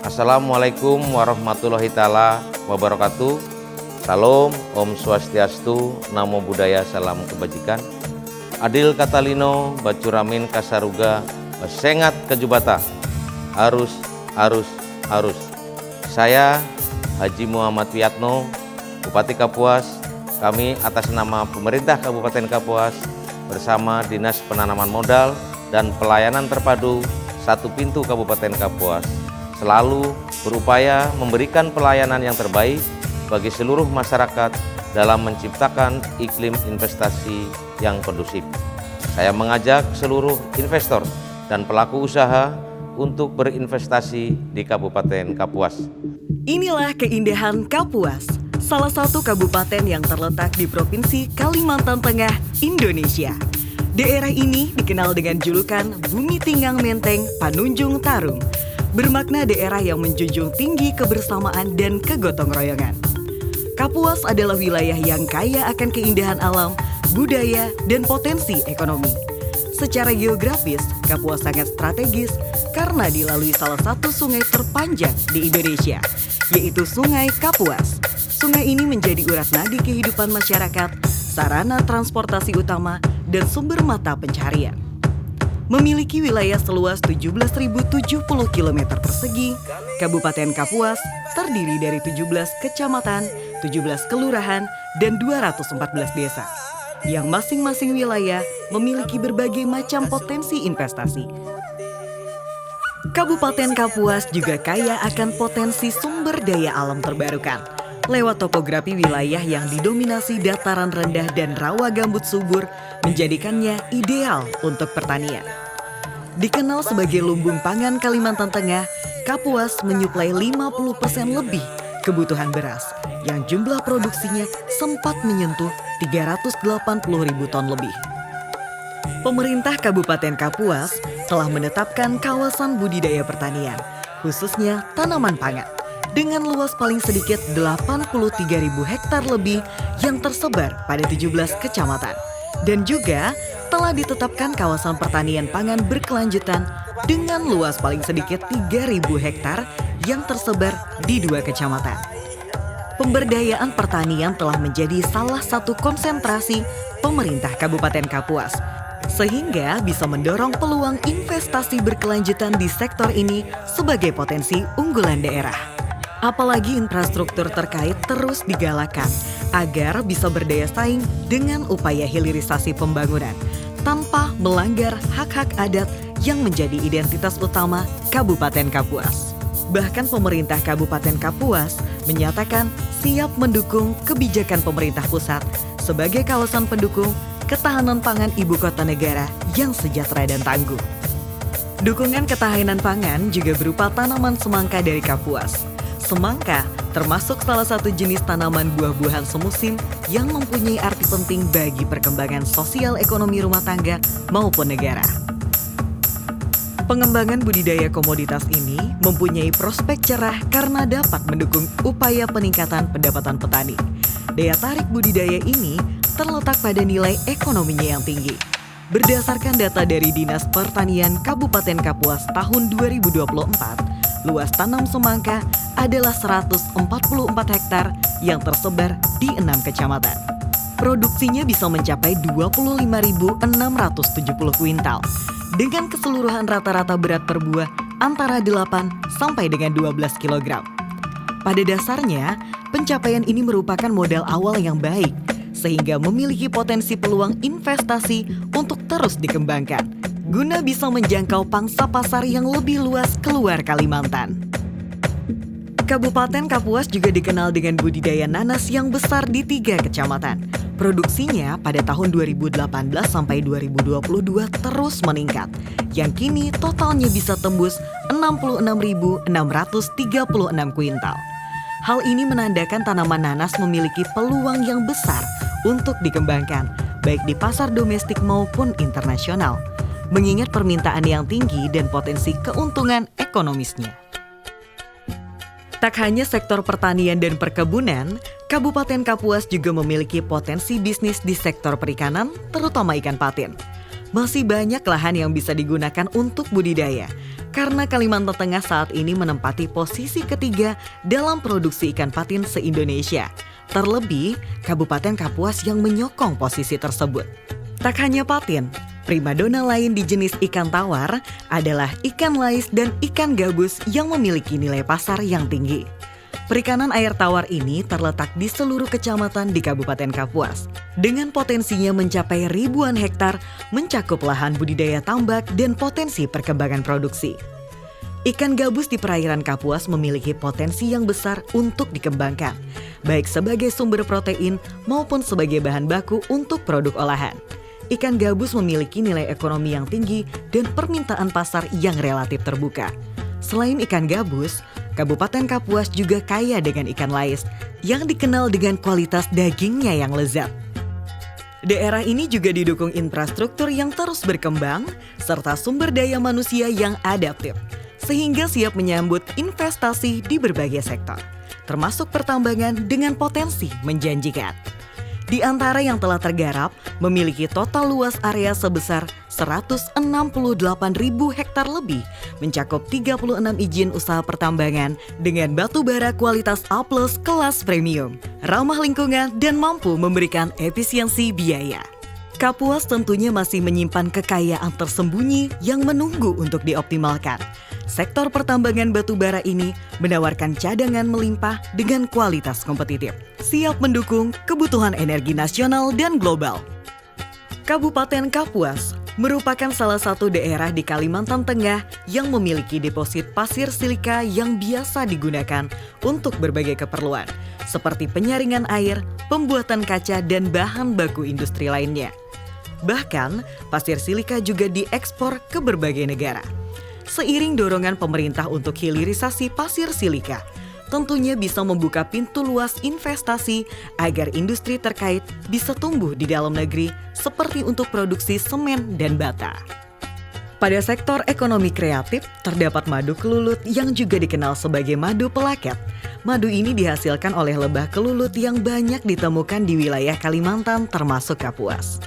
Assalamualaikum warahmatullahi ta'ala wabarakatuh. Salam, Om Swastiastu, Namo Buddhaya, Salam Kebajikan. Adil Katalino, Bacuramin Kasaruga, Basengat Kejubata. Arus. Saya Haji Muhammad Wiyatno, Bupati Kapuas. Kami atas nama pemerintah Kabupaten Kapuas bersama Dinas Penanaman Modal dan Pelayanan Terpadu Satu Pintu Kabupaten Kapuas selalu berupaya memberikan pelayanan yang terbaik bagi seluruh masyarakat dalam menciptakan iklim investasi yang kondusif. Saya mengajak seluruh investor dan pelaku usaha untuk berinvestasi di Kabupaten Kapuas. Inilah keindahan Kapuas, salah satu kabupaten yang terletak di Provinsi Kalimantan Tengah, Indonesia. Daerah ini dikenal dengan julukan Bumi Tinggang Menteng Panunjung Tarung, bermakna daerah yang menjunjung tinggi kebersamaan dan kegotong royongan. Kapuas adalah wilayah yang kaya akan keindahan alam, budaya, dan potensi ekonomi. Secara geografis, Kapuas sangat strategis karena dilalui salah satu sungai terpanjang di Indonesia, yaitu Sungai Kapuas. Sungai ini menjadi urat nadi kehidupan masyarakat, sarana transportasi utama, dan sumber mata pencaharian. Memiliki wilayah seluas 17.070 km persegi, Kabupaten Kapuas terdiri dari 17 kecamatan, 17 kelurahan, dan 214 desa, yang masing-masing wilayah memiliki berbagai macam potensi investasi. Kabupaten Kapuas juga kaya akan potensi sumber daya alam terbarukan, lewat topografi wilayah yang didominasi dataran rendah dan rawa gambut subur menjadikannya ideal untuk pertanian. Dikenal sebagai lumbung pangan Kalimantan Tengah, Kapuas menyuplai 50% lebih kebutuhan beras yang jumlah produksinya sempat menyentuh 380.000 ton lebih. Pemerintah Kabupaten Kapuas telah menetapkan kawasan budidaya pertanian, khususnya tanaman pangan, dengan luas paling sedikit 83.000 hektar lebih yang tersebar pada 17 kecamatan. Dan juga telah ditetapkan kawasan pertanian pangan berkelanjutan dengan luas paling sedikit 3.000 hektar yang tersebar di 2 kecamatan. Pemberdayaan pertanian telah menjadi salah satu konsentrasi pemerintah Kabupaten Kapuas, sehingga bisa mendorong peluang investasi berkelanjutan di sektor ini sebagai potensi unggulan daerah. Apalagi infrastruktur terkait terus digalakan agar bisa berdaya saing dengan upaya hilirisasi pembangunan tanpa melanggar hak-hak adat yang menjadi identitas utama Kabupaten Kapuas. Bahkan pemerintah Kabupaten Kapuas menyatakan siap mendukung kebijakan pemerintah pusat sebagai kawasan pendukung ketahanan pangan ibu kota negara yang sejahtera dan tangguh. Dukungan ketahanan pangan juga berupa tanaman semangka dari Kapuas. Semangka termasuk salah satu jenis tanaman buah-buahan semusim yang mempunyai arti penting bagi perkembangan sosial ekonomi rumah tangga maupun negara. Pengembangan budidaya komoditas ini mempunyai prospek cerah karena dapat mendukung upaya peningkatan pendapatan petani. Daya tarik budidaya ini terletak pada nilai ekonominya yang tinggi. Berdasarkan data dari Dinas Pertanian Kabupaten Kapuas tahun 2024, luas tanam semangka adalah 144 hektar yang tersebar di 6 kecamatan. Produksinya bisa mencapai 25.670 kuintal dengan keseluruhan rata-rata berat per buah antara 8 sampai dengan 12 kg. Pada dasarnya, pencapaian ini merupakan modal awal yang baik sehingga memiliki potensi peluang investasi untuk terus dikembangkan guna bisa menjangkau pangsa pasar yang lebih luas keluar Kalimantan. Kabupaten Kapuas juga dikenal dengan budidaya nanas yang besar di 3 kecamatan. Produksinya pada tahun 2018 sampai 2022 terus meningkat, yang kini totalnya bisa tembus 66.636 kuintal. Hal ini menandakan tanaman nanas memiliki peluang yang besar untuk dikembangkan, baik di pasar domestik maupun internasional, mengingat permintaan yang tinggi dan potensi keuntungan ekonomisnya. Tak hanya sektor pertanian dan perkebunan, Kabupaten Kapuas juga memiliki potensi bisnis di sektor perikanan, terutama ikan patin. Masih banyak lahan yang bisa digunakan untuk budidaya, karena Kalimantan Tengah saat ini menempati posisi ketiga dalam produksi ikan patin se-Indonesia. Terlebih, Kabupaten Kapuas yang menyokong posisi tersebut. Tak hanya patin, primadona lain di jenis ikan tawar adalah ikan lais dan ikan gabus yang memiliki nilai pasar yang tinggi. Perikanan air tawar ini terletak di seluruh kecamatan di Kabupaten Kapuas. Dengan potensinya mencapai ribuan hektar, mencakup lahan budidaya tambak dan potensi perkembangan produksi. Ikan gabus di perairan Kapuas memiliki potensi yang besar untuk dikembangkan, baik sebagai sumber protein maupun sebagai bahan baku untuk produk olahan. Ikan gabus memiliki nilai ekonomi yang tinggi dan permintaan pasar yang relatif terbuka. Selain ikan gabus, Kabupaten Kapuas juga kaya dengan ikan lais yang dikenal dengan kualitas dagingnya yang lezat. Daerah ini juga didukung infrastruktur yang terus berkembang serta sumber daya manusia yang adaptif, sehingga siap menyambut investasi di berbagai sektor, termasuk pertambangan dengan potensi menjanjikan. Di antara yang telah tergarap, memiliki total luas area sebesar 168.000 hektar lebih, mencakup 36 izin usaha pertambangan dengan batu bara kualitas A+ kelas premium, ramah lingkungan dan mampu memberikan efisiensi biaya. Kapuas tentunya masih menyimpan kekayaan tersembunyi yang menunggu untuk dioptimalkan. Sektor pertambangan batu bara ini menawarkan cadangan melimpah dengan kualitas kompetitif, siap mendukung kebutuhan energi nasional dan global. Kabupaten Kapuas merupakan salah satu daerah di Kalimantan Tengah yang memiliki deposit pasir silika yang biasa digunakan untuk berbagai keperluan, seperti penyaringan air, pembuatan kaca, dan bahan baku industri lainnya. Bahkan, pasir silika juga diekspor ke berbagai negara. Seiring dorongan pemerintah untuk hilirisasi pasir silika, tentunya bisa membuka pintu luas investasi agar industri terkait bisa tumbuh di dalam negeri seperti untuk produksi semen dan bata. Pada sektor ekonomi kreatif, terdapat madu kelulut yang juga dikenal sebagai madu pelaket. Madu ini dihasilkan oleh lebah kelulut yang banyak ditemukan di wilayah Kalimantan termasuk Kapuas.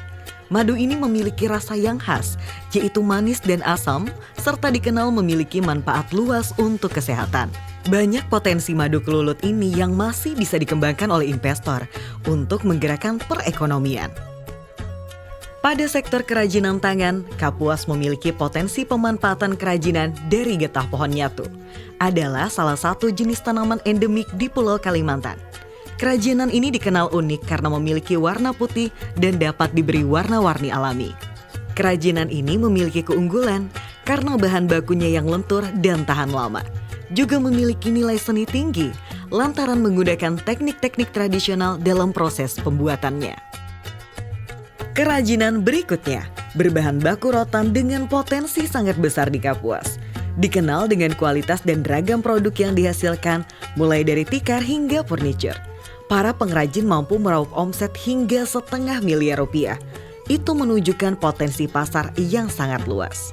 Madu ini memiliki rasa yang khas, yaitu manis dan asam, serta dikenal memiliki manfaat luas untuk kesehatan. Banyak potensi madu kelulut ini yang masih bisa dikembangkan oleh investor untuk menggerakkan perekonomian. Pada sektor kerajinan tangan, Kapuas memiliki potensi pemanfaatan kerajinan dari getah pohon nyatu. Adalah salah satu jenis tanaman endemik di Pulau Kalimantan. Kerajinan ini dikenal unik karena memiliki warna putih dan dapat diberi warna-warni alami. Kerajinan ini memiliki keunggulan karena bahan bakunya yang lentur dan tahan lama. Juga memiliki nilai seni tinggi lantaran menggunakan teknik-teknik tradisional dalam proses pembuatannya. Kerajinan berikutnya berbahan baku rotan dengan potensi sangat besar di Kapuas. Dikenal dengan kualitas dan ragam produk yang dihasilkan mulai dari tikar hingga furniture. Para pengrajin mampu meraup omset hingga $500 miliar. Itu menunjukkan potensi pasar yang sangat luas.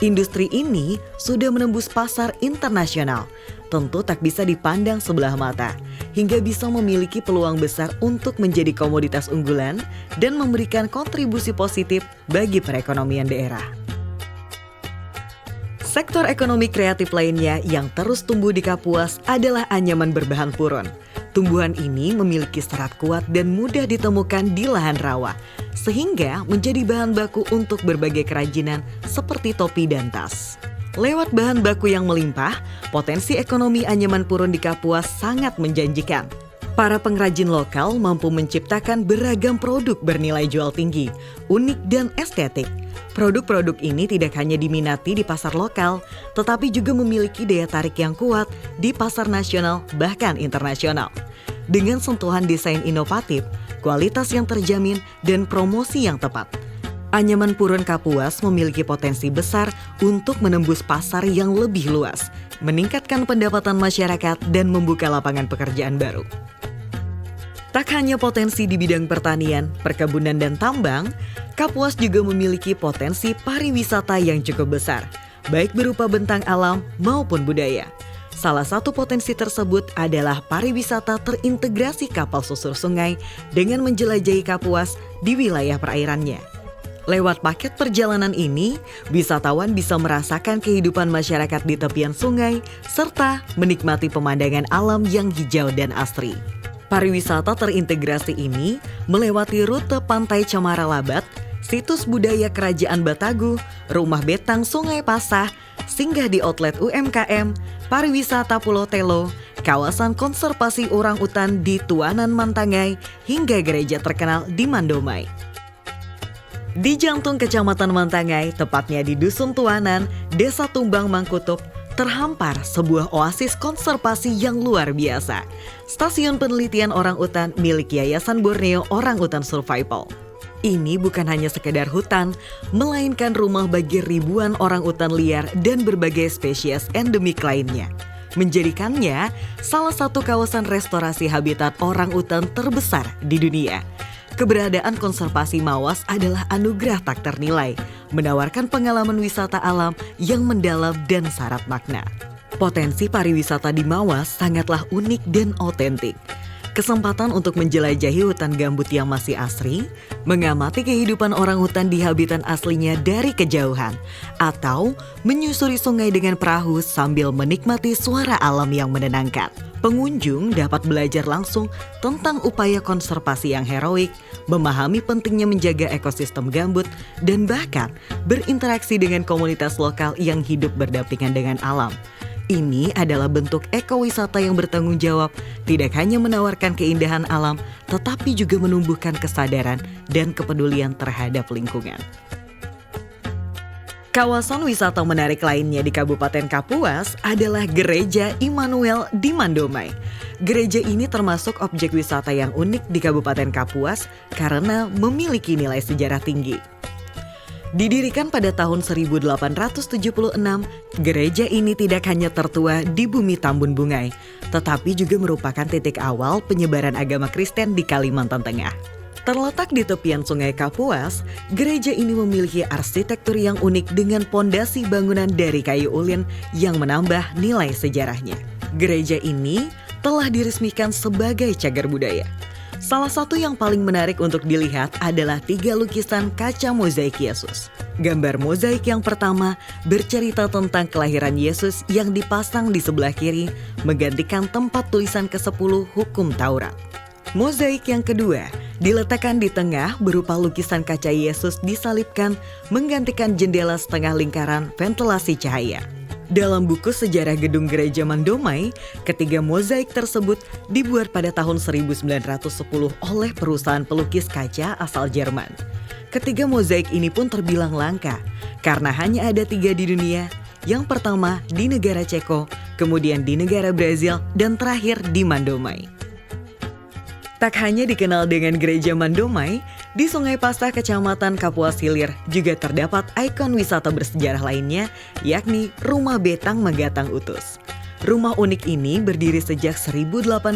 Industri ini sudah menembus pasar internasional, tentu tak bisa dipandang sebelah mata, hingga bisa memiliki peluang besar untuk menjadi komoditas unggulan dan memberikan kontribusi positif bagi perekonomian daerah. Sektor ekonomi kreatif lainnya yang terus tumbuh di Kapuas adalah anyaman berbahan puron. Tumbuhan ini memiliki serat kuat dan mudah ditemukan di lahan rawa, sehingga menjadi bahan baku untuk berbagai kerajinan seperti topi dan tas. Lewat bahan baku yang melimpah, potensi ekonomi anyaman puron di Kapuas sangat menjanjikan. Para pengrajin lokal mampu menciptakan beragam produk bernilai jual tinggi, unik dan estetik. Produk-produk ini tidak hanya diminati di pasar lokal, tetapi juga memiliki daya tarik yang kuat di pasar nasional bahkan internasional. Dengan sentuhan desain inovatif, kualitas yang terjamin, dan promosi yang tepat, anyaman puron Kapuas memiliki potensi besar untuk menembus pasar yang lebih luas, meningkatkan pendapatan masyarakat, dan membuka lapangan pekerjaan baru. Tak hanya potensi di bidang pertanian, perkebunan, dan tambang, Kapuas juga memiliki potensi pariwisata yang cukup besar, baik berupa bentang alam maupun budaya. Salah satu potensi tersebut adalah pariwisata terintegrasi kapal susur sungai dengan menjelajahi Kapuas di wilayah perairannya. Lewat paket perjalanan ini, wisatawan bisa merasakan kehidupan masyarakat di tepian sungai serta menikmati pemandangan alam yang hijau dan asri. Pariwisata terintegrasi ini melewati rute Pantai Cemara Labat, situs budaya Kerajaan Batagu, Rumah Betang Sungai Pasah, singgah di outlet UMKM, pariwisata Pulau Telo, kawasan konservasi orangutan di Tuanan Mantangai, hingga gereja terkenal di Mandomai. Di jantung Kecamatan Mantangai, tepatnya di Dusun Tuanan, Desa Tumbang Mangkutup, terhampar sebuah oasis konservasi yang luar biasa. Stasiun penelitian orangutan milik Yayasan Borneo Orangutan Survival. Ini bukan hanya sekedar hutan, melainkan rumah bagi ribuan orangutan liar dan berbagai spesies endemik lainnya. Menjadikannya salah satu kawasan restorasi habitat orangutan terbesar di dunia. Keberadaan konservasi Mawas adalah anugerah tak ternilai, menawarkan pengalaman wisata alam yang mendalam dan syarat makna. Potensi pariwisata di Mawas sangatlah unik dan otentik. Kesempatan untuk menjelajahi hutan gambut yang masih asri, mengamati kehidupan orangutan di habitat aslinya dari kejauhan, atau menyusuri sungai dengan perahu sambil menikmati suara alam yang menenangkan. Pengunjung dapat belajar langsung tentang upaya konservasi yang heroik, memahami pentingnya menjaga ekosistem gambut, dan bahkan berinteraksi dengan komunitas lokal yang hidup berdampingan dengan alam. Ini adalah bentuk ekowisata yang bertanggung jawab, tidak hanya menawarkan keindahan alam, tetapi juga menumbuhkan kesadaran dan kepedulian terhadap lingkungan. Kawasan wisata menarik lainnya di Kabupaten Kapuas adalah Gereja Immanuel di Mandomai. Gereja ini termasuk objek wisata yang unik di Kabupaten Kapuas karena memiliki nilai sejarah tinggi. Didirikan pada tahun 1876, gereja ini tidak hanya tertua di bumi Tambun Bungai, tetapi juga merupakan titik awal penyebaran agama Kristen di Kalimantan Tengah. Terletak di tepian Sungai Kapuas, gereja ini memiliki arsitektur yang unik dengan pondasi bangunan dari kayu ulin yang menambah nilai sejarahnya. Gereja ini telah diresmikan sebagai cagar budaya. Salah satu yang paling menarik untuk dilihat adalah 3 lukisan kaca mozaik Yesus. Gambar mozaik yang pertama bercerita tentang kelahiran Yesus yang dipasang di sebelah kiri, menggantikan tempat tulisan ke-10 hukum Taurat. Mozaik yang kedua diletakkan di tengah berupa lukisan kaca Yesus disalibkan, menggantikan jendela setengah lingkaran ventilasi cahaya. Dalam buku sejarah gedung gereja Mandomai, ketiga mozaik tersebut dibuat pada tahun 1910 oleh perusahaan pelukis kaca asal Jerman. Ketiga mozaik ini pun terbilang langka karena hanya ada 3 di dunia. Yang pertama di negara Ceko, kemudian di negara Brazil, dan terakhir di Mandomai. Tak hanya dikenal dengan gereja Mandomai, di Sungai Pasah Kecamatan Kapuas Hilir juga terdapat ikon wisata bersejarah lainnya, yakni Rumah Betang Menggatang Utus. Rumah unik ini berdiri sejak 1806,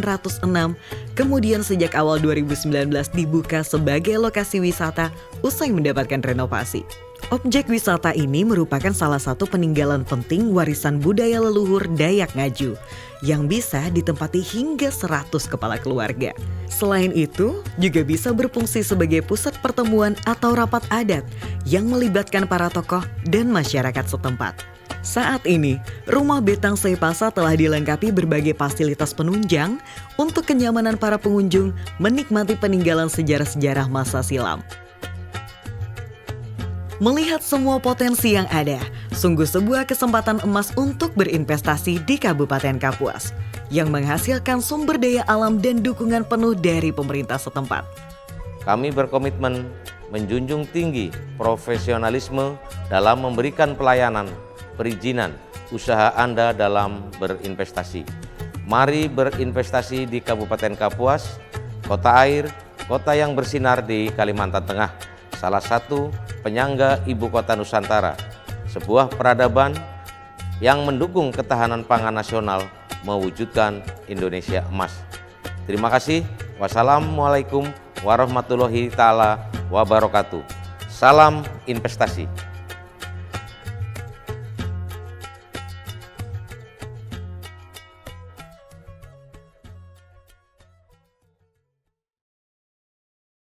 kemudian sejak awal 2019 dibuka sebagai lokasi wisata usai mendapatkan renovasi. Objek wisata ini merupakan salah satu peninggalan penting warisan budaya leluhur Dayak Ngaju yang bisa ditempati hingga 100 kepala keluarga. Selain itu, juga bisa berfungsi sebagai pusat pertemuan atau rapat adat yang melibatkan para tokoh dan masyarakat setempat. Saat ini, Rumah Betang Seipasa telah dilengkapi berbagai fasilitas penunjang untuk kenyamanan para pengunjung menikmati peninggalan sejarah-sejarah masa silam. Melihat semua potensi yang ada, sungguh sebuah kesempatan emas untuk berinvestasi di Kabupaten Kapuas yang menghasilkan sumber daya alam dan dukungan penuh dari pemerintah setempat. Kami berkomitmen menjunjung tinggi profesionalisme dalam memberikan pelayanan, perizinan, usaha Anda dalam berinvestasi. Mari berinvestasi di Kabupaten Kapuas, kota air, kota yang bersinar di Kalimantan Tengah, salah satu penyangga ibu kota Nusantara, sebuah peradaban yang mendukung ketahanan pangan nasional mewujudkan Indonesia emas. Terima kasih. Wassalamualaikum warahmatullahi taala wabarakatuh. Salam investasi.